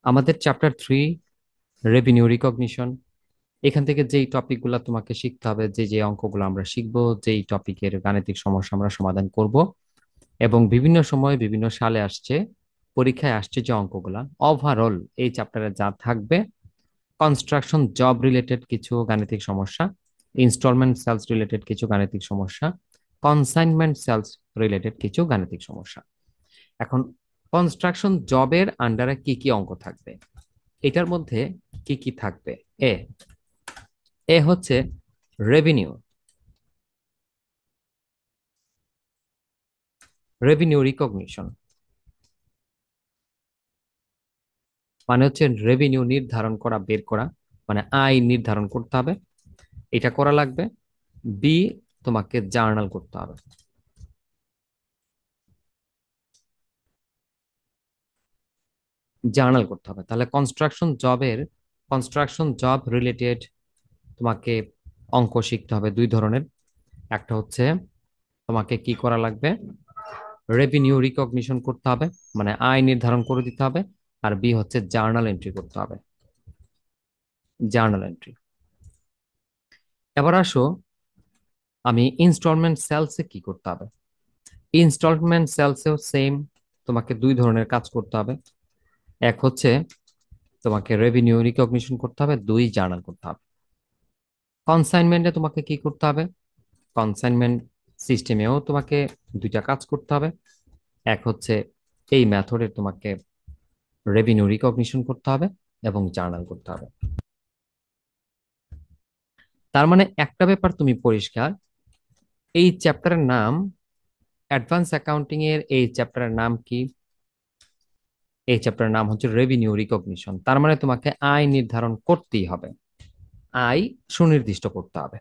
আমাদের chapter 3 revenue recognition. এখান থেকে যেই টপিকগুলো তোমাকে শিখতে হবে, যে অঙ্কগুলো আমরা শিখবো, যেই টপিকের গাণিতিক সমস্যা আমরা সমাধান করব, এবং বিভিন্ন সময় বিভিন্ন সালে আসছে, পরীক্ষায় আসছে যে অঙ্কগুলা, ওভারঅল এই চ্যাপ্টারে যা থাকবে: কনস্ট্রাকশন জব রিলেটেড কিছু গাণিতিক সমস্যা, ইনস্টলমেন্ট সেলস রিলেটেড কিছু গাণিতিক সমস্যা, কনসাইনমেন্ট সেলস রিলেটেড কিছু গাণিতিক সমস্যা। এখন কনস্ট্রাকশন জবের আন্ডারে কি কি অঙ্ক থাকবে, এটার মধ্যে কি কি থাকবে? এ এ হচ্ছে রেভিনিউ। রেভিনিউ রিকগনিশন মানে হচ্ছে রেভিনিউ নির্ধারণ করা, বের করা, মানে আয় নির্ধারণ করতে হবে, এটা করা লাগবে। বি, তোমাকে জার্নাল করতে হবে। জার্নাল করতে হবে, তাহলে কনস্ট্রাকশন জব রিলেটেড তোমাকে অঙ্ক শিখতে হবে দুই ধরনের। একটা হচ্ছে তোমাকে কি করা লাগবে, রেভিনিউ রিকগনিশন করতে হবে, মানে আয় নির্ধারণ করে দিতে হবে। আর বি হচ্ছে জার্নাল এন্ট্রি করতে হবে, জার্নাল এন্ট্রি। এবার আসো, আমি ইনস্টলমেন্ট সেলসে কি করতে হবে। ইনস্টলমেন্ট সেলসেও সেম, তোমাকে দুই ধরনের কাজ করতে হবে। এক হচ্ছে তোমাকে রেভিনিউ রিকগনিশন করতে হবে, দুই জার্নাল করতে হবে। কনসাইনমেন্টে তোমাকে কি করতে হবে, কনসাইনমেন্ট সিস্টেমেও তোমাকে দুইটা কাজ করতে হবে। এক হচ্ছে এই মেথডে তোমাকে রেভিনিউ রিকগনিশন করতে হবে এবং জার্নাল করতে হবে। তার মানে একটা ব্যাপার তুমি পরিষ্কার, এই চ্যাপ্টারের নাম, অ্যাডভান্স অ্যাকাউন্টিং এর এই চ্যাপ্টারের নাম কি? এই চ্যাপ্টারের নাম হচ্ছে রেভিনিউ রিকগনিশন। তার মানে তোমাকে আয় নির্ধারণ করতেই হবে, আয় সুনির্দিষ্ট করতে হবে।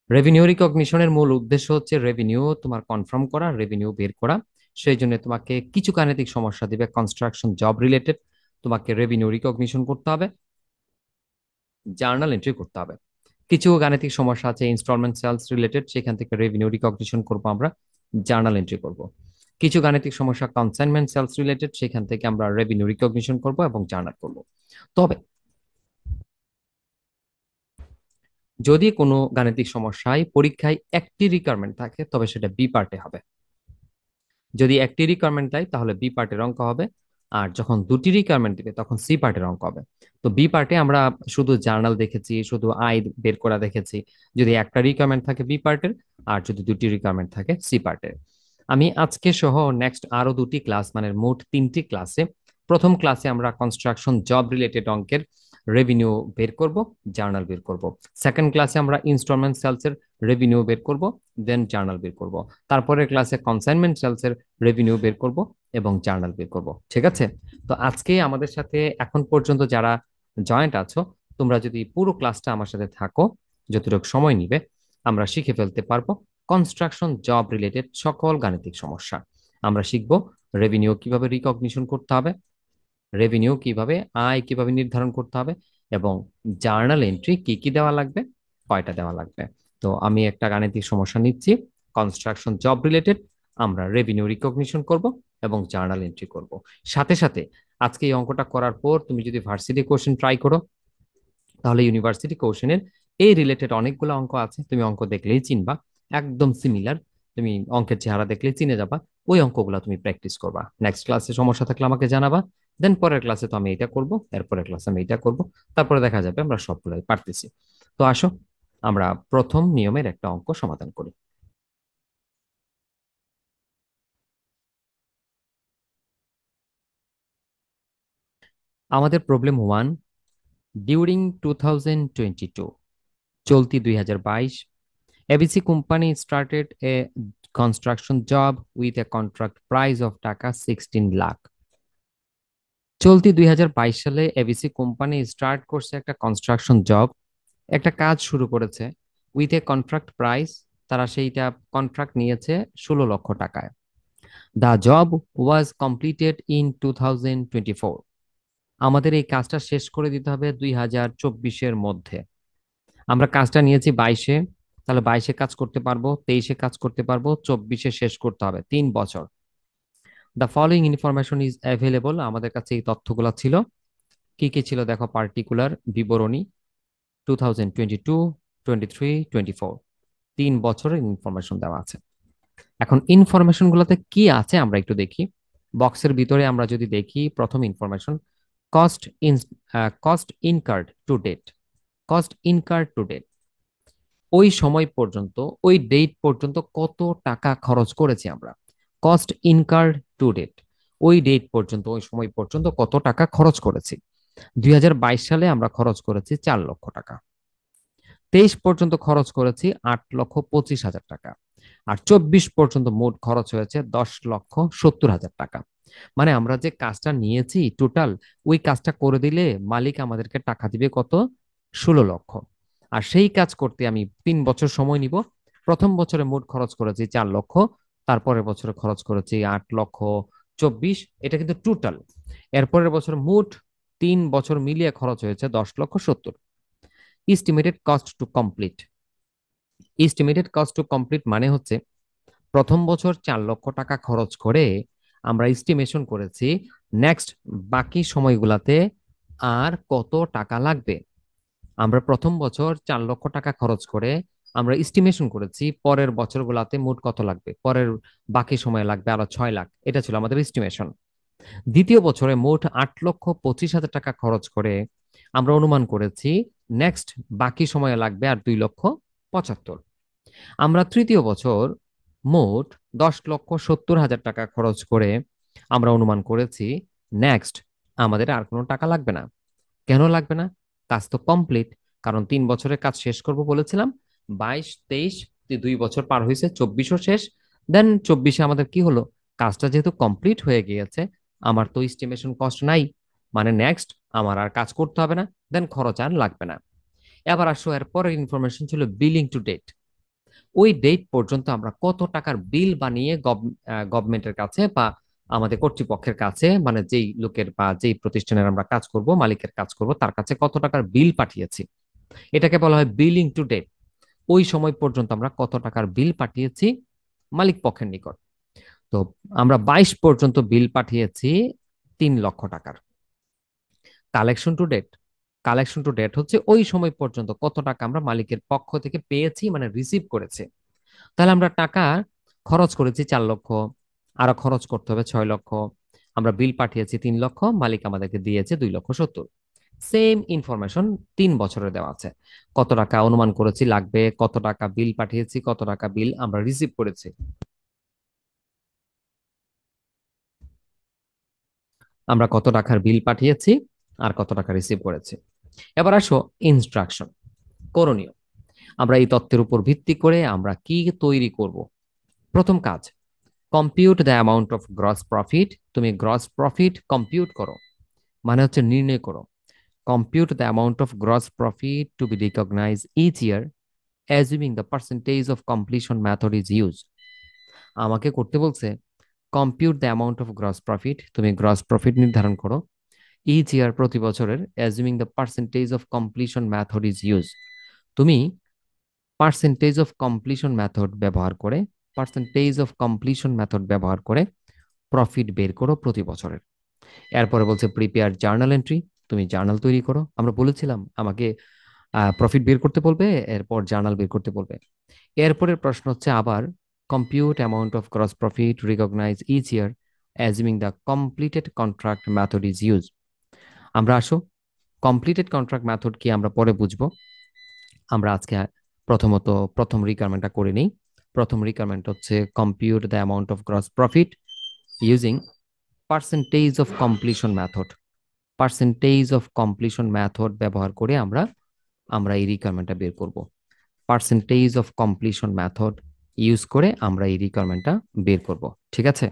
রেভিনিউ রিকগনিশনের মূল উদ্দেশ্য হচ্ছে রেভিনিউ তোমার কনফার্ম করা, রেভিনিউ বের করা। সেই জন্য তোমাকে কিছু গাণিতিক সমস্যা দিবে কনস্ট্রাকশন জব রিলেটেড, তোমাকে রেভিনিউ রিকগনিশন করতে হবে, জার্নাল এন্ট্রি করতে হবে। কিছু গাণিতিক সমস্যা আছে ইনস্টলমেন্ট সেলস রিলেটেড, সেখান থেকে রেভিনিউ রিকগনিশন করবো আমরা, জার্নাল এন্ট্রি করব। কিছু গাণিতিক সমস্যা কনসাইনমেন্ট সেলস রিলেটেড, সেখান থেকে আমরা রেভিনিউ রিকগনিশন করব এবং জার্নাল করব। তবে যদি কোনো গাণিতিক সমস্যায় পরীক্ষায় একটি রিকোয়ারমেন্ট থাকে, তবে সেটা বি পার্টে হবে। যদি একটি রিকোয়ারমেন্ট দেয় তাহলে বি পার্টের অঙ্ক হবে, আর যখন দুটি রিকোয়ারমেন্ট দিবে তখন সি পার্টের অঙ্ক হবে। তো বি পার্টে আমরা শুধু জার্নাল দেখেছি, শুধু আয় বের করা দেখেছি, যদি একটা রিকোয়ারমেন্ট থাকে বি পার্টের, আর যদি দুটি রিকোয়ারমেন্ট থাকে সি পার্টের। আমি আজকে সহ নেক্সট আরো দুটি ক্লাস, মানে মোট তিনটি ক্লাসে, প্রথম ক্লাসে আমরা কনস্ট্রাকশন জব রিলেটেড অঙ্কের রেভিনিউ বের করব, জার্নাল বের করব। সেকেন্ড ক্লাসে আমরা ইনস্টলমেন্ট সেলসের রেভিনিউ বের করব, দেন জার্নাল বের করব। তারপরের ক্লাসে কনসাইনমেন্ট সেলসের রেভিনিউ বের করব এবং জার্নাল বের করব। ঠিক আছে? তো আজকে আমাদের সাথে এখন পর্যন্ত যারা জয়েন্ট আছো, তোমরা যদি পুরো ক্লাসটা আমার সাথে থাকো, যতটুকু সময় নিবে, আমরা শিখে ফেলতে পারবো কনস্ট্রাকশন জব রিলেটেড সকল গাণিতিক সমস্যা। আমরা শিখবো রেভিনিউ কিভাবে রিকগনিশন করতে হবে, রেভিনিউ কিভাবে, আয় কিভাবে নির্ধারণ করতে হবে, এবং জার্নাল এন্ট্রি কি কি দেওয়া লাগবে, কয়টা দেওয়া লাগবে। তো আমি একটা গাণিতিক সমস্যা নিচ্ছি, কনস্ট্রাকশন জব রিলেটেড, আমরা রেভিনিউ রিকগনিশন করব এবং জার্নাল এন্ট্রি করব। সাথে সাথে আজকে এই অঙ্কটা করার পর তুমি যদি ভার্সিটি কোশ্চেন ট্রাই করো, তাহলে ইউনিভার্সিটি কোশ্চেনের এই রিলেটেড অনেকগুলো অঙ্ক আছে, তুমি অঙ্ক দেখলেই চিনবা, একদম সিমিলার। তুমি অঙ্কের চেহারা দেখলেই চিনে যাবা, ওই অঙ্কগুলো তুমি প্র্যাকটিস করবা। নেক্সট ক্লাসে সমস্যা থাকলে আমাকে জানাবা, দেন পরের ক্লাসে তো আমি এটা করব, এরপরের ক্লাসে আমি এটা করব, তারপরে দেখা যাবে আমরা সবগুলোই পারতেছি। তো আসো, আমরা প্রথম নিয়মের একটা অঙ্ক সমাধান করি। আমাদের প্রবলেম 1, ডিউরিং 2022, চলতি 2022, ABC company started a construction job with a contract price of টাকা 16 লাখ। চলতি 2022 সালে এবিসি কোম্পানি স্টার্ট করছে একটা কনস্ট্রাকশন জব, একটা কাজ শুরু করেছে, উইথ এ কন্ট্রাক্ট প্রাইস, তারা সেইটা কন্ট্রাক্ট নিয়েছে 16 লক্ষ টাকায়। The job was completed in 2024। আমাদের এই কাজটা শেষ করে দিতে হবে 2024-এর মধ্যে। আমরা কাজটা নিয়েছি 22-এ, তাহলে 22-এ কাজ করতে পারবো, 23-এ কাজ করতে পারবো, 24-এ শেষ করতে হবে, 3 বছর। The following information is available, আমাদের কাছে এই তথ্যগুলো ছিল। কি কি ছিল দেখো, পার্টিকুলার বিবরণী 2022, 23, 24, 3 বছরের ইনফরমেশন দেওয়া আছে। এখন ইনফরমেশন গুলোতে কি আছে আমরা একটু দেখি। বক্সের ভিতরে আমরা যদি দেখি, প্রথম information cost in cost incurred to date. Cost incurred to date, ওই সময় পর্যন্ত, ওই ডেট পর্যন্ত কত টাকা খরচ করেছি আমরা। কস্ট ইনকার্ড টু ডেট, ওই ডেট পর্যন্ত, ওই সময় পর্যন্ত কত টাকা খরচ করেছি। 2022 সালে আমরা খরচ করেছি 4 লক্ষ টাকা। 23 পর্যন্ত খরচ করেছি 8,25,000 টাকা। আর 24 পর্যন্ত মোট খরচ হয়েছে 10,70,000 টাকা। মানে আমরা যে কাজটা নিয়েছি টোটাল, ওই কাজটা করে দিলে মালিক আমাদেরকে টাকা দিবে কত, 16 লক্ষ। আর সেই কাজ করতে আমি 3 বছর সময় নিব। প্রথম বছরে মোট খরচ করেছি 4 লক্ষ, তারপরের বছরে খরচ করেছি 8,24,000, এটা কিন্তু টোটাল। এরপরের বছর মোট 3 বছর মিলিয়ে খরচ হয়েছে 10,70,000। Estimated cost to complete. Estimated cost to complete মানে হচ্ছে প্রথম বছর 4 লক্ষ টাকা খরচ করে আমরা এস্টিমেশন করেছি নেক্সট বাকি সময়গুলাতে আর কত টাকা লাগবে। আমরা প্রথম বছর 4 লক্ষ টাকা খরচ করে আমরা এস্টিমেশন করেছি পরের বছরগুলাতে মোট কত লাগবে, পরের বাকি সময় লাগবে আরো 6 লাখ, এটা ছিল আমাদের এস্টিমেশন। দ্বিতীয় বছরে মোট 8,25,000 টাকা খরচ করে আমরা অনুমান করেছি নেক্সট বাকি সময়ে লাগবে আর 2,75,000। আমরা তৃতীয় বছর মোট 10,70,000 টাকা খরচ করে আমরা অনুমান করেছি নেক্সট আমাদের আর কোনো টাকা লাগবে না। কেন লাগবে না? কাজ তো কমপ্লিট। কারণ 3 বছরের কাজ শেষ করব বলেছিলাম। 22, 23, 2 বছর পার হয়েছে, 24ও শেষ। দেন 24-এ আমাদের কি হলো, কাজটা যেহেতু কমপ্লিট হয়ে গিয়েছে, আমার তো এস্টিমেশন কস্ট নাই, মানে নেক্সট আমার আর কাজ করতে হবে না, দেন খরচ আর লাগবে না। এবার আসো, এর পরের ইনফরমেশন ছিল বিলিং টু ডেট। ওই ডেট পর্যন্ত আমরা কত টাকার বিল বানিয়ে গভর্নমেন্টের কাছে বা আমাদের কর্তৃপক্ষের কাছে, মানে যেই লোকের বা যেই প্রতিষ্ঠানের আমরা কাজ করব, মালিকের কাজ করব, তার কাছে কত টাকার বিল পাঠিয়েছি, এটাকে বলা হয় বিলিং টু ডেট। ওই সময় পর্যন্ত আমরা কত টাকার বিল পাঠিয়েছি মালিক পক্ষের নিকট। তো আমরা 22 পর্যন্ত বিল পাঠিয়েছি 3 লক্ষ টাকার। Collection to date, collection to date হচ্ছে ওই সময় পর্যন্ত কত টাকা আমরা মালিকের পক্ষ থেকে পেয়েছি, মানে রিসিভ করেছি। তাহলে আমরা টাকা খরচ করেছি 4 লক্ষ, আরো খরচ করতে হবে 6 লক্ষ, আমরা বিল পাঠিয়েছি 3 লক্ষ, মালিক আমাদেরকে দিয়েছে 2,70,000। সেম ইনফরমেশন 3 বছরে দেওয়া আছে। কত টাকা অনুমান করেছি লাগবে, কত টাকা বিল পাঠিয়েছি, কত টাকা বিল আমরা রিসিভ করেছি। আমরা কত টাকার বিল পাঠিয়েছি আর কত টাকা রিসিভ করেছি। এবার আসো ইনস্ট্রাকশন, করণীয়। আমরা এই তথ্যের উপর ভিত্তি করে আমরা কি তৈরি করব। প্রথম কাজ, compute the amount of gross profit. তুমি গ্রস প্রফিট কম্পিউট করো, মানে হচ্ছে নির্ণয় করো। Compute the amount of gross profit to be recognise each year assuming the percentage of completion method is use. আমাকে করতে বলছে compute the amount of gross profit, তুমি গ্রস প্রফিট নির্ধারণ করো ইচ ইয়ার, প্রতি বছরের, assuming the percentage of completion method is use. তুমি percentage of completion method ব্যবহার করে, পার্সেন্টেজ অফ কমপ্লিশন মেথড ব্যবহার করে প্রফিট বের করো প্রতি বছরের। এরপরে বলছে প্রিপেয়ার জার্নাল এন্ট্রি, তুমি জার্নাল তৈরি করো। আমরা বলেছিলাম আমাকে প্রফিট বের করতে বলবে, এরপর জার্নাল বের করতে বলবে। এরপরের প্রশ্ন হচ্ছে আবার compute amount of gross profit recognise each year assuming the completed contract method is use. আমরা আসো, কমপ্লিটেড কন্ট্রাক্ট মেথড কি আমরা পরে বুঝবো। আমরা আজকে প্রথমত প্রথম রিকোয়ারমেন্টটা করে নিই। প্রথম রিকোয়ারমেন্ট হচ্ছে compute the amount of gross profit using percentage of completion method. Percentage of completion method ব্যবহার করে আমরা আমরা এই রিকোয়ারমেন্টটা বের করব। Percentage of completion method use করে আমরা এই রিকোয়ারমেন্টটা বের করব। ঠিক আছে।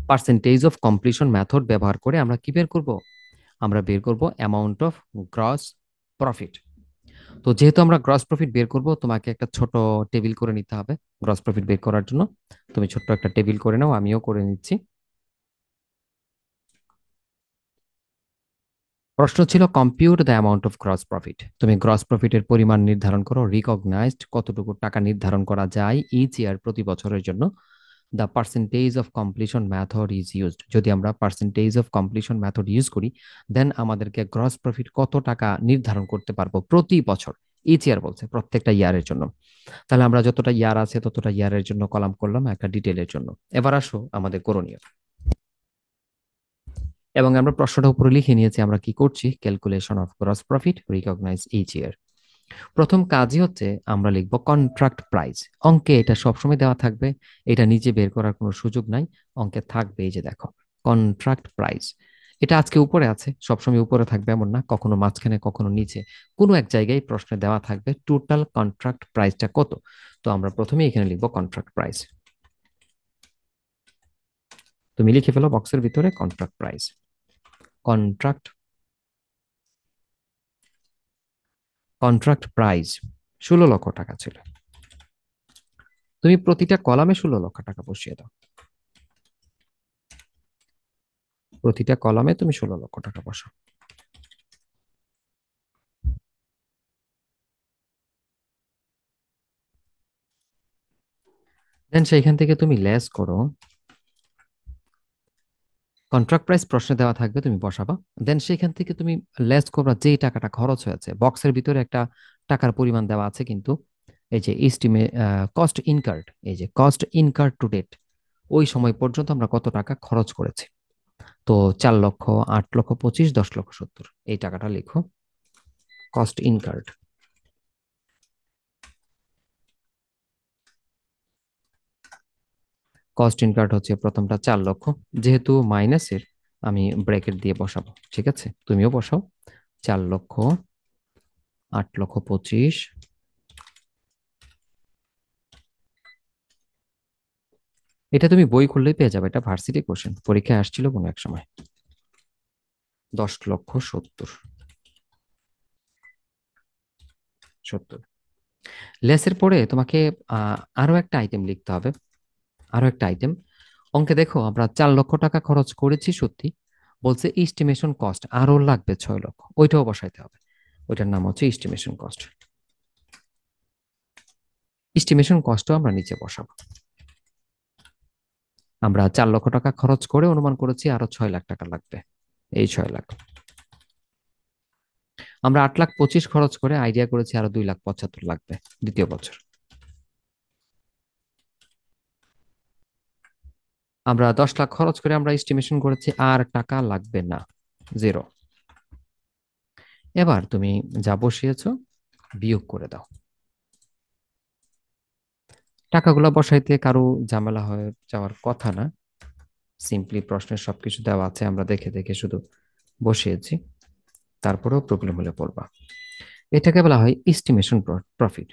পার্সেন্টেজ অফ কমপ্লিশন মেথড ব্যবহার করে আমরা কি বের করব, আমরা বের করব অ্যামাউন্ট অফ গ্রস প্রফিট। তো যেহেতু আমরা গ্রস প্রফিট বের করব, তোমাকে একটা ছোট টেবিল করে নিতে হবে গ্রস প্রফিট বের করার জন্য। তুমি ছোট্ট একটা টেবিল করে নাও, আমিও করে নিচ্ছি। প্রশ্ন ছিল compute the amount of gross profit. তুমি গ্রস প্রফিটের পরিমাণ নির্ধারণ করো, রিকগনাইজড কতটুকু টাকা নির্ধারণ করা যায় ইচ ইয়ার প্রতি বছরের জন্য। The percentage of completion method is used. যদি আমরা percentage of completion method use করি, দেন আমাদেরকে গ্রস প্রফিট কত টাকা নির্ধারণ করতে পারবো প্রতি বছর। ইচ ইয়ার বলছে, প্রত্যেকটা ইয়ারের জন্য। তাহলে আমরা যতটা ইয়ার আছে ততটা ইয়ারের জন্য কলাম করলাম একটা ডিটেলের জন্য। এবার আসো আমাদের করণীয়। এবং আমরা প্রশ্নটা উপরে লিখে নিয়েছি আমরা কি করছি, calculation of gross profit recognise each year. প্রথম কাজই হচ্ছে আমরা লিখব কন্ট্রাক্ট প্রাইস। অঙ্কে এটা সবসময় দেওয়া থাকবে, এটা নিচে বের করার কোনো সুযোগ নাই, অঙ্কে থাকবে। এই যে দেখো কন্ট্রাক্ট প্রাইস, এটা আজকে উপরে আছে, সবসময় উপরে থাকবে এমন না, কখনো মাঝখানে কখনো নিচে, কোনো এক জায়গায় প্রশ্নে দেওয়া থাকবে টোটাল কন্ট্রাক্ট প্রাইসটা কত। তো আমরা প্রথমে এখানে লিখব কন্ট্রাক্ট প্রাইস। তুমি লিখে ফেলো বক্সের ভিতরে contract price. Contract contract price 16 লক্ষ টাকা ছিল। তুমি প্রতিটা কলামে 16 লক্ষ টাকা বসিয়ে দাও, প্রতিটা কলামে তুমি 16 লক্ষ টাকা বসাও। দেন সেইখান থেকে তুমি লেস করো, কন্ট্রাক্ট প্রাইস প্রশ্নে দেওয়া থাকবে, তুমি বসাবা। দেন সেইখান থেকে তুমি লেস করবা যেই টাকাটা খরচ হয়েছে। বক্সের ভিতরে একটা টাকার পরিমাণ দেওয়া আছে কিন্তু, এই যে এস্টিমে কস্ট ইনকার্ড, এই যে কস্ট ইনকার্ড টু ডেট, ওই সময় পর্যন্ত আমরা কত টাকা খরচ করেছি। তো 4 লক্ষ, 8 লক্ষ 25, 10 লক্ষ 70, এই টাকাটা লিখো কস্ট ইনকার্ড। কস্ট ইনকার্ড হচ্ছে প্রথমটা 4 লক্ষ, যেহেতু মাইনাসের আমি ব্র্যাকেট দিয়ে বসাবো, ঠিক আছে তুমিও বসাও। 4 লক্ষ, 8 লক্ষ 25, এটা তুমি বই খুললেই পেয়ে যাবে, এটা ভার্সিটি কোশ্চেন, পরীক্ষায় আসছিল কোনো এক সময়। 10 লক্ষ 70। লেসের পরে তোমাকে আরো একটা আইটেম লিখতে হবে, আরো একটা আইটেম। অঙ্কে দেখো আমরা 4 লক্ষ টাকা খরচ করেছি সত্যি, বলছে এস্টিমেশন কস্ট আরো লাগবে 6 লক্ষ, ওইটাও বসাইতে হবে। ওইটার নাম হচ্ছে এস্টিমেশন কস্ট। এস্টিমেশন কস্টও আমরা নিচে বসাবো। আমরা 4 লক্ষ টাকা খরচ করে অনুমান করেছি আরো 6 লাখ টাকা লাগবে, এই 6 লাখ। আমরা 8 লাখ 25 খরচ করে আইডিয়া করেছি আরো 2 লাখ 75 লাগবে দ্বিতীয় বছর। আমরা 10 লাখ খরচ করে আমরা এস্টিমেশন করেছি আর টাকা লাগবে না, 0। এবার তুমি যা বসিয়েছো বিয়োগ করে দাও। টাকাগুলো বসাইতে কারো ঝামেলা হয়ে যাওয়ার কথা না, সিম্পলি প্রশ্নের সবকিছু দেওয়া আছে, আমরা দেখে দেখে শুধু বসিয়েছি, তারপরেও প্রবলেম হলে পড়বা। এটাকে বলা হয় এস্টিমেশন প্রফিট,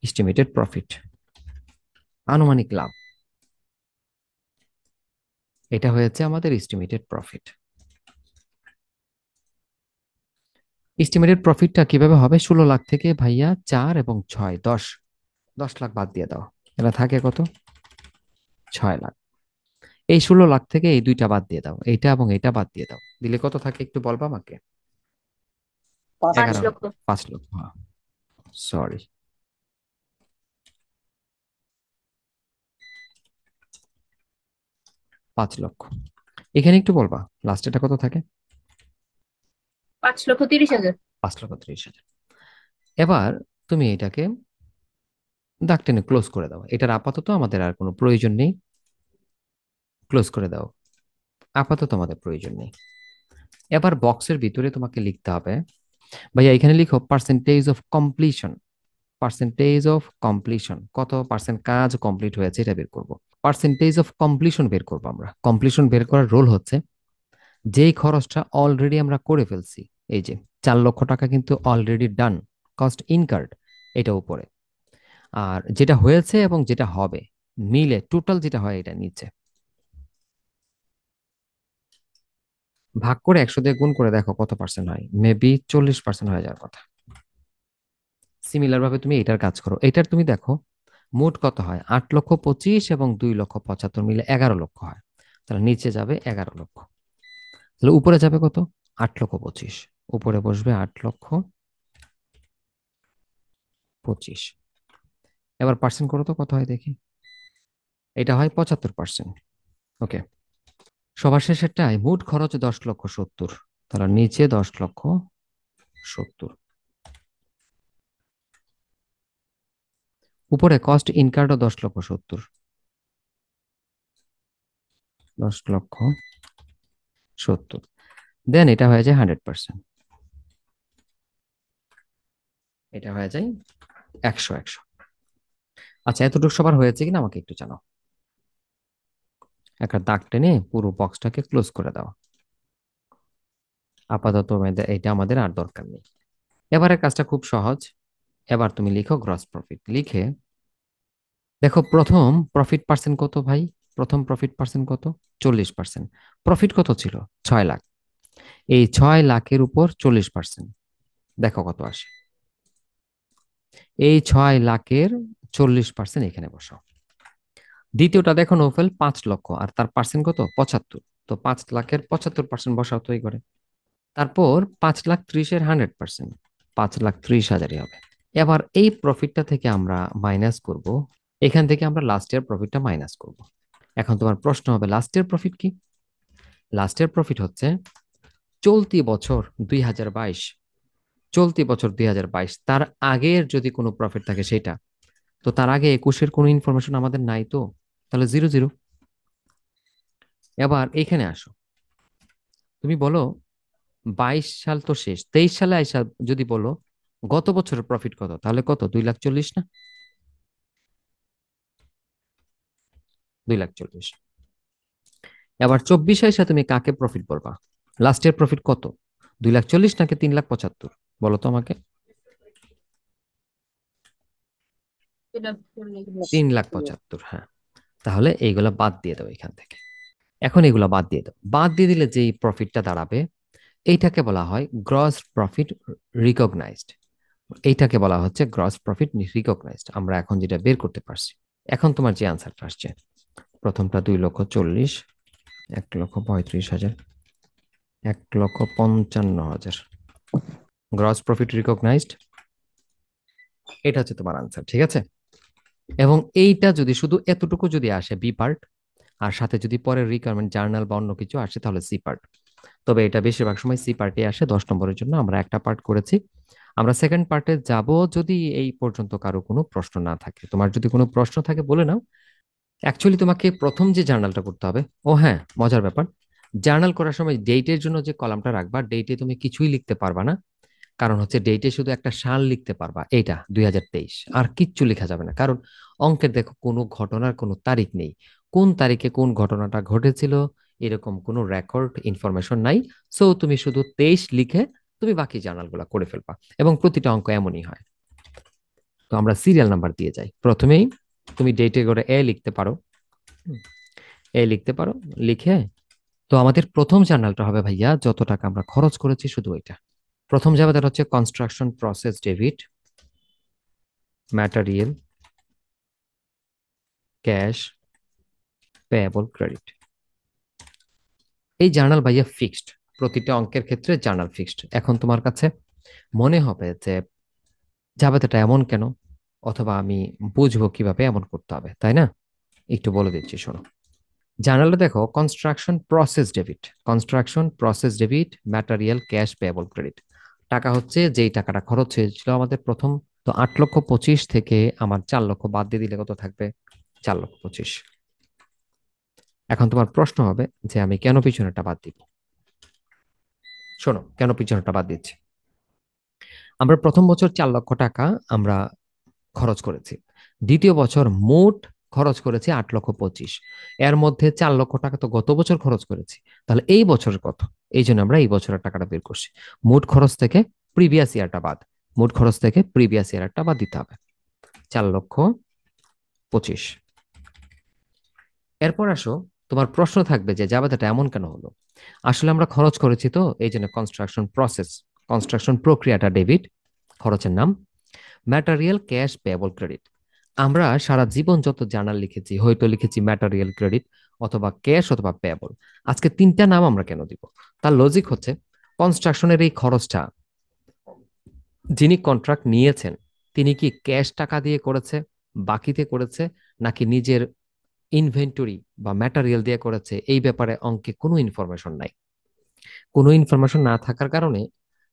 এস্টিমেটেড প্রফিট, আনুমানিক লাভ। এটা হয়েছে আমাদের এস্টিমেটেড প্রফিট। এস্টিমেটেড প্রফিটটা কিভাবে হবে, 16 লাখ থেকে ভাইয়া 4 এবং 6, 10, 10 লাখ বাদ দিয়ে দাও, এটা থাকে কত, 6 লাখ। এই 16 লাখ থেকে এই দুইটা বাদ দিয়ে দাও, এইটা এবং এইটা বাদ দিয়ে দাও, দিলে কত থাকে একটু বলবা আমাকে। পাঁচ 11, লক্ষ 5 লক্ষ, সরি, 5 লক্ষ। এখানে একটু বলবা লাস্টেটা কত থাকে। 5,30,000। 5,30,000। এবার তুমি এটাকে দাগ টেনে ক্লোজ করে দাও, এটার আপাতত আমাদের আর কোনো প্রয়োজন নেই, ক্লোজ করে দাও, আপাতত আমাদের প্রয়োজন নেই। এবার বক্সের ভিতরে তোমাকে লিখতে হবে, ভাইয়া এখানে লিখো percentage of completion. Percentage of completion, কত পার্সেন্ট কাজ কমপ্লিট হয়েছে এটা বের করব। পার্সেন্টেজ অফ কমপ্লিশন বের করবো আমরা। কমপ্লিশন বের করার রোল হচ্ছে যেই খরচটা অলরেডি আমরা করে ফেলছি, এই যে 4 লক্ষ টাকা কিন্তু অলরেডি ডান, কস্ট ইনকার্ড, এটা উপরে। আর যেটা হয়েছে এবং যেটা হবে মিলে টোটাল যেটা হয় এটা নিচে। ভাগ করে 100 দিয়ে গুণ করে দেখো কত পার্সেন্ট হয়, মেবি 40% হয়ে যাওয়ার কথা। সিমিলার ভাবে তুমি এটার কাজ করো, এটার তুমি দেখো মোট কত হয়, 8 লক্ষ 25 এবং 2 লক্ষ 75 মিলে 11 লক্ষ হয়। তাহলে নিচে যাবে 11 লক্ষ, তাহলে উপরে যাবে কত? 8,25,000। উপরে বসবে 8,25,000। এবার পার্সেন্ট করো তো কত হয় দেখি। এটা হয় 75%। ওকে, সবার শেষেরটায় মোট খরচ 10,70,000, তাহলে নিচে 10,70,000। উপরে কস্ট ইনকার্ডও 10,70,000, 10,70,000। দেন এটা হয়ে যায় 100%, এটা হয়ে যায় 100। আচ্ছা, এতটুকু সবার হয়েছে কিনা আমাকে একটু জানাও। একটা দাগ টেনে পুরো বক্সটাকে ক্লোজ করে দাও। আপাতত এটা আমাদের আর দরকার নেই। এবারে কাজটা খুব সহজ। এবার তুমি লিখো গ্রস প্রফিট। লিখে দেখো প্রথম প্রফিট পার্সেন্ট কত ভাই? প্রথম প্রফিট পার্সেন্ট কত? 40%। প্রফিট কত ছিল? 6 লাখ। এই 6 লাখের উপর 40%, দেখো কত আসে। এই 6 লাখের 40% এখানে বসাও। দ্বিতীয়টা দেখো নৌফেল, 5 লক্ষ, আর তার পার্সেন্ট কত? 75। তো 5 লাখের 75% বসাও তো এই করে। তারপর 5,30,000-এর 100%, 5,30,000-ই হবে। এবার এই প্রফিটটা থেকে আমরা মাইনাস করব, এখান থেকে আমরা লাস্ট ইয়ার প্রফিটটা মাইনাস করব। এখন তোমার প্রশ্ন হবে লাস্ট ইয়ার প্রফিট কি? লাস্ট ইয়ার প্রফিট হচ্ছে চলতি বছর 2022, চলতি বছর 2022, তার আগের যদি কোনো প্রফিট থাকে সেটা। তো তার আগে 21-এর কোনো ইনফরমেশন আমাদের নাই, তো তাহলে 0 0। এবার এখানে আসো, তুমি বলো 22 সাল তো শেষ, 23 সালে আইসা যদি বলো গত বছরের প্রফিট কত, তাহলে কত? 2,40,000 না? 2,40,000। এবার 24 আইসা তুমি কাকে প্রফিট বলবা? লাস্ট ইয়ার প্রফিট কত? 2,40,000 নাকি 3,75,000? বলো তো আমাকে। 3,75,000, হ্যাঁ। তাহলে এইগুলা বাদ দিয়ে দাও এখান থেকে। এখন এগুলা বাদ দিয়ে দাও। বাদ দিয়ে দিলে যেই প্রফিটটা দাঁড়াবে এইটাকে বলা হয় গ্রস প্রফিট রিকগনাইজড। এইটাকে বলা হচ্ছে গ্রস প্রফিট রিকগনাইজড। আমরা এখন যেটা বের করতে পারছি, এখন তোমার যে আনসারটা আসছে, প্রথমটা 2,40,000, 1,35,000, 1,55,000, গ্রস প্রফিট রিকগনাইজড, এটা হচ্ছে তোমার আনসার, ঠিক আছে? এবং এইটা যদি শুধু এতটুকু যদি আসে বি পার্ট, আর সাথে যদি পরের রিকোয়ারমেন্ট জার্নাল বা অন্য কিছু আসে তাহলে সি পার্ট। তবে এটা বেশিরভাগ সময় সি পার্টে আসে। 10 নম্বরের জন্য আমরা একটা পার্ট করেছি, আমরা সেকেন্ড পার্টে যাব যদি এই পর্যন্ত কারো কোনো প্রশ্ন না থাকে। তোমার যদি কোনো প্রশ্ন থাকে বলে নাও। অ্যাকচুয়ালি তোমাকে প্রথম যে জার্নালটা করতে হবে, ও হ্যাঁ মজার ব্যাপার, জার্নাল করার সময় ডেটের জন্য যে কলামটা রাখবা, ডেটে তুমি কিছুই লিখতে পারবা না। কারণ হচ্ছে ডেটে শুধু একটা সাল লিখতে পারবা, এইটা 2023, আর কিচ্ছু লেখা যাবে না। কারণ অঙ্কের দেখো কোনো ঘটনার কোনো তারিখ নেই, কোন তারিখে কোন ঘটনাটা ঘটেছিল এরকম কোনো রেকর্ড ইনফরমেশন নাই। সো তুমি শুধু 23 লিখে তুমি বাকি জার্নালগুলো করে ফেলবা, এবং প্রতিটা অঙ্ক এমনই হয়। তো আমরা সিরিয়াল নাম্বার দিয়ে যাই। প্রথমেই তুমি ডেটে করে এ লিখতে পারো, এ লিখতে পারো, লিখে তো আমাদের প্রথম জার্নালটা হবে ভাইয়া যত টাকা আমরা খরচ করেছি শুধু ওইটা। প্রথম যাবে তার হচ্ছে construction process debit, material, cash, payable, credit. এই জার্নাল ভাইয়া ফিক্সড, প্রতিটা অঙ্কের ক্ষেত্রে জার্নাল ফিক্সড। এখন তোমার কাছে মনে হবে যে জাবেদাটা এমন কেন, অথবা আমি বুঝবো কিভাবে এমন করতে হবে, তাই না? একটু বলে দিচ্ছি, শোনো। জার্নালে দেখো construction process debit, construction process debit, material, cash, payable, credit. টাকা হচ্ছে যেই টাকাটা খরচ হয়েছিল আমাদের প্রথম। তো 8,25,000 থেকে আমার 4 লক্ষ বাদ দিয়ে দিলে কত থাকবে? 4,25,000। এখন তোমার প্রশ্ন হবে যে আমি কেন পিছনেরটা বাদ দিব। শোনো কেন পিছনেরটা বাদ দিচ্ছি। আমরা প্রথম বছর 4 লক্ষ টাকা আমরা খরচ করেছি, দ্বিতীয় বছর মোট খরচ করেছি 8,25,000। এর মধ্যে 4 লক্ষ টাকা তো গত বছর খরচ করেছি, তাহলে এই বছরের কত? এই জন্য আমরা এই বছরের টাকাটা বের করছি। মোট খরচ থেকে প্রিভিয়াস ইয়ারটা বাদ, মোট খরচ থেকে প্রিভিয়াস ইয়ারটা বাদ দিতে হবে, 4,25,000। এরপর আসো, তোমার প্রশ্ন থাকবে যে জাবেদাটা এমন কেন হলো। আসলে আমরা খরচ করেছি তো এই জন্য কনস্ট্রাকশন প্রসেস, কনস্ট্রাকশন প্রক্রিয়াটা ডেবিট, খরচের নাম। Material, cash, payable, credit. আমরা সারা জীবন যত জার্নাল লিখেছি, হয়তো লিখেছি ম্যাটেরিয়াল ক্রেডিট অথবা ক্যাশ অথবা পেয়েবল। আজকে তিনটা নাম আমরা কেন দিব? তার লজিক হচ্ছে কনস্ট্রাকশনের এই খরচটা যিনি কন্ট্রাক্ট নিয়েছেন তিনি কি ক্যাশ টাকা দিয়ে করেছে, বাকিতে করেছে, নাকি নিজের ইনভেন্টরি বা ম্যাটেরিয়াল দিয়ে করেছে, এই ব্যাপারে অঙ্কে কোনো ইনফরমেশন নাই। কোনো ইনফরমেশন না থাকার কারণে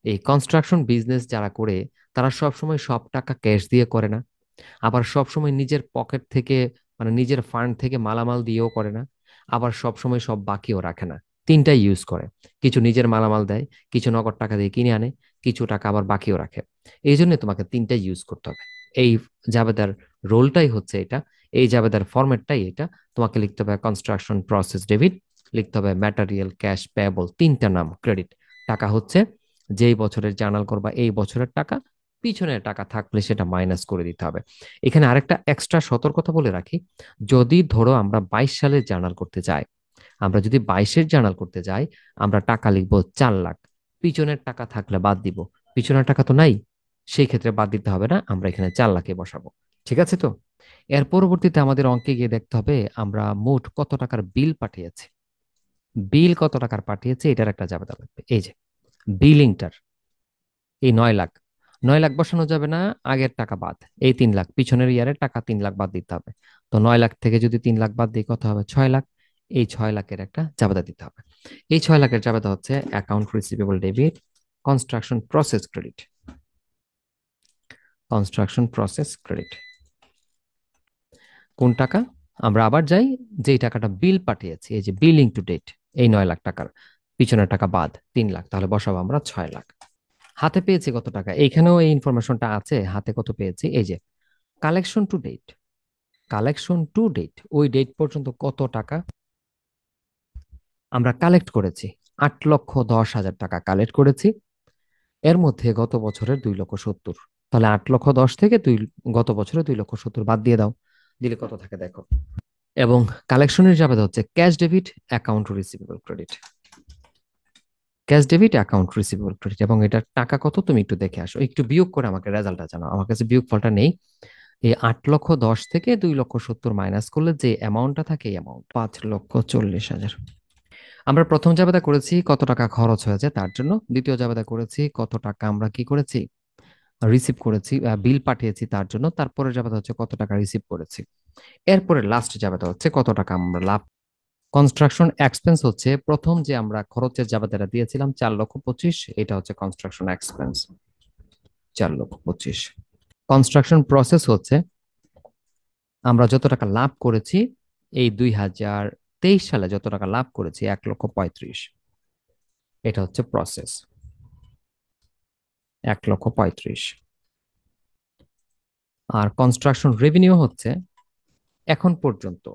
এই কনস্ট্রাকশন বিজনেস যারা করে তারা সবসময় সব টাকা ক্যাশ দিয়ে করে না, আবার সবসময় নিজের পকেট থেকে মানে নিজের ফান্ড থেকে মালামাল দিয়েও করে না, আবার সবসময় সব বাকিও রাখে না। তিনটাই ইউজ করে। কিছু নিজের মালামাল দেয়, কিছু নগদ টাকা দিয়ে কিনে আনে, কিছু টাকা আবার বাকিও রাখে। এই জন্য তোমাকে তিনটাই ইউজ করতে হবে। এই জাবেদার রোলটাই হচ্ছে এটা, এই জাবেদার ফরম্যাটটাই এটা। তোমাকে লিখতে হবে কনস্ট্রাকশন প্রসেস ডেবিট, লিখতে হবে ম্যাটেরিয়াল ক্যাশ পেয়েবল, তিনটা নাম ক্রেডিট। টাকা হচ্ছে যেই বছরের জার্নাল করবা এই বছরের টাকা, পিছনের টাকা থাকলে সেটা মাইনাস করে দিতে হবে। এখানে আরেকটা এক্সট্রা সতর্কতা বলে রাখি, যদি ধরো আমরা 22 সালের জার্নাল করতে যাই, আমরা যদি 22-এর জার্নাল করতে যাই, আমরা টাকা লিখবো 4 লাখ, পিছনের টাকা থাকলে বাদ দিব। পিছনের টাকা তো নাই, সেই ক্ষেত্রে বাদ দিতে হবে না, আমরা এখানে 4 লাখে বসাবো। ঠিক আছে তো? এর পরবর্তীতে আমাদের অঙ্কে গিয়ে দেখতে হবে আমরা মোট কত টাকার বিল পাঠিয়েছি। বিল কত টাকার পাঠিয়েছে এটার একটা জাবেদা লাগবে। এই যে বিলিংটার, এই 9 লাখ, 9 লাখ বসানো যাবে না, আগের টাকা বাদ। এই 3 লাখ, পিছনের ইয়ারের টাকা 3 লাখ বাদ দিতে হবে। তো 9 লাখ থেকে যদি 3 লাখ বাদ দিই কত হবে? 6 লাখ। এই 6 লাখের একটা জাবেদা দিতে হবে। এই 6 লাখের জাবেদা হচ্ছে account receivable debit construction process credit. Construction process credit কোন টাকা? আমরা আবার যাই, যেই টাকাটা বিল পাঠিয়েছি, এই যে বিলিং টু ডেট, এই 9 লাখ টাকার পিছনের টাকা বাদ 3 লাখ, তাহলে বসাবো আমরা 6 লাখ। হাতে পেয়েছি কত টাকা? এইখানেও এই ইনফরমেশনটা আছে, হাতে কত পেয়েছি। এই যে collection to date, collection to date, ওই ডেট পর্যন্ত কত টাকা আমরা কালেক্ট করেছি। 8,10,000 টাকা কালেক্ট করেছি। এর মধ্যে গত বছরের 2,70,000। তাহলে 8,10,000 থেকে গত বছরে 2,70,000 বাদ দিয়ে দাও, দিলে কত থাকে দেখো। এবং কালেকশনের যাবে হচ্ছে cash debit account receivable credit, cash debit account receivable credit. এবং এটার টাকা কত তুমি একটু দেখে আসো, একটু বিয়োগ করে আমাকে রেজাল্টটা জানাও। আমার কাছে বিয়োগ ফলটা নেই। এই 8,10,000 থেকে 2,70,000 মাইনাস করলে যে অ্যামাউন্টটা থাকে, এই অ্যামাউন্ট 5,40,000। আমরা প্রথম জাবেদা করেছি কত টাকা খরচ হয়েছে তার জন্য, দ্বিতীয় জাবেদা করেছি কত টাকা আমরা কি করেছি, রিসিভ করেছি, বিল পাঠিয়েছি তার জন্য, তারপরে জাবেদা হচ্ছে কত টাকা রিসিভ করেছি, এরপরে লাস্ট জাবেদা হচ্ছে কত টাকা আমরা লাভ। কনস্ট্রাকশন এক্সপেন্স হচ্ছে প্রথম যে আমরা খরচের জাবেদাটা দিয়েছিলাম 4,25,000, এটা হচ্ছে কনস্ট্রাকশন এক্সপেন্স 4,25,000। কনস্ট্রাকশন প্রসেস হচ্ছে আমরা যত টাকা লাভ করেছি এই 2023 সালে, যত টাকা লাভ করেছি 1,35,000, এটা হচ্ছে প্রসেস 1,35,000। আর কনস্ট্রাকশন রেভিনিউ হচ্ছে এখন পর্যন্ত,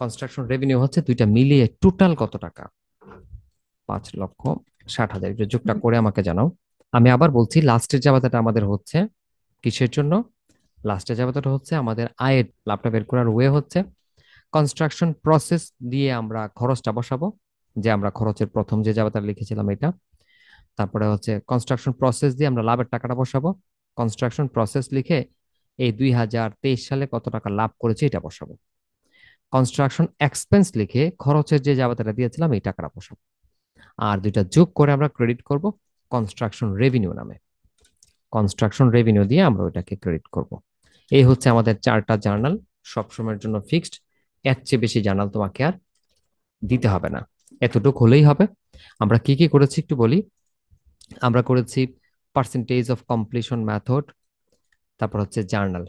কনস্ট্রাকশন রেভিনিউ হচ্ছে দুইটা মিলিয়ে টোটাল কত টাকা, 5,60,000। একটু যোগটা করে আমাকে জানাও। আমি আবার বলছি, লাস্টের জাবেদাটা আমাদের হচ্ছে কিসের জন্য? লাস্টের জাবেদাটা হচ্ছে আমাদের আয়ের লাভটা বের করার ওয়ে হচ্ছে কনস্ট্রাকশন প্রসেস দিয়ে আমরা খরচটা বসাবো, যে আমরা খরচের প্রথম যে জাবেদা লিখেছিলাম এটা। তারপরে হচ্ছে কনস্ট্রাকশন প্রসেস দিয়ে আমরা লাভের টাকাটা বসাবো, কনস্ট্রাকশন প্রসেস লিখে এই 2023 সালে কত টাকা লাভ করেছে এটা বসাবো। কনস্ট্রাকশন এক্সপেন্স লিখে খরচের যে জাবেদাটা দিয়েছিলাম এই টাকাটা বসাবো। আর দুইটা যোগ করে আমরা ক্রেডিট করব কনস্ট্রাকশন রেভিনিউ নামে। কনস্ট্রাকশন রেভিনিউ দিয়ে আমরা ওইটাকে ক্রেডিট করব। এই হচ্ছে আমাদের 4টা জার্নাল, সবসময়ের জন্য ফিক্সড। এর চেয়ে বেশি জার্নাল তোমাকে আর দিতে হবে না, এতটুকু হলেই হবে। আমরা কি কি করেছি একটু বলি। আমরা করেছি পার্সেন্টেজ অফ কমপ্লিশন মেথড, তারপর হচ্ছে জার্নাল,